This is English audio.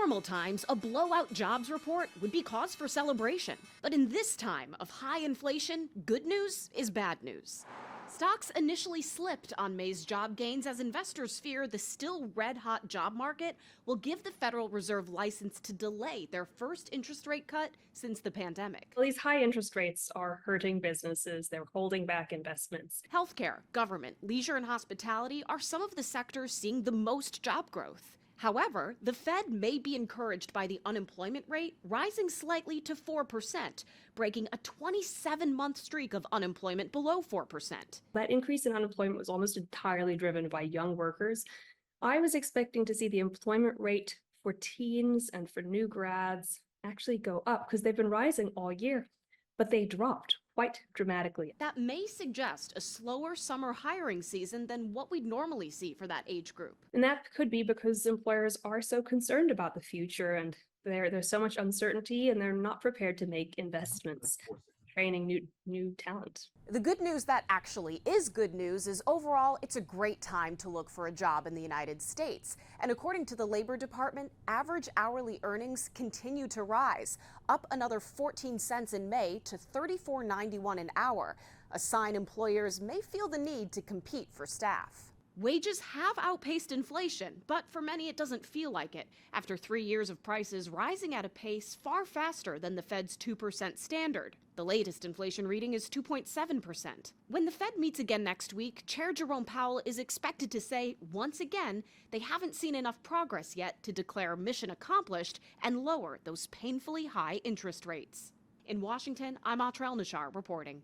normal times, a blowout jobs report would be cause for celebration. But in this time of high inflation, good news is bad news. Stocks initially slipped on May's job gains as investors fear the still red-hot job market will give the Federal Reserve license to delay their first interest rate cut since the pandemic. Well, these high interest rates are hurting businesses. They're holding back investments. Healthcare, government, leisure, and hospitality are some of the sectors seeing the most job growth. However, the Fed may be encouraged by the unemployment rate rising slightly to 4%, breaking a 27-month streak of unemployment below 4%. That increase in unemployment was almost entirely driven by young workers. I was expecting to see the employment rate for teens and for new grads actually go up because they've been rising all year, but they dropped quite dramatically. That may suggest a slower summer hiring season than what we'd normally see for that age group. And that could be because employers are so concerned about the future and there's so much uncertainty and they're not prepared to make investments, training new talent. The good news that actually is good news is overall it's a great time to look for a job in the United States. And according to the Labor Department, average hourly earnings continue to rise, up another 14 cents in May to $34.91 an hour, a sign employers may feel the need to compete for staff. Wages have outpaced inflation, but for many it doesn't feel like it, after 3 years of prices rising at a pace far faster than the Fed's 2% standard. The latest inflation reading is 2.7%. When the Fed meets again next week, Chair Jerome Powell is expected to say, once again, they haven't seen enough progress yet to declare mission accomplished and lower those painfully high interest rates. In Washington, I'm Atra El-Nashar reporting.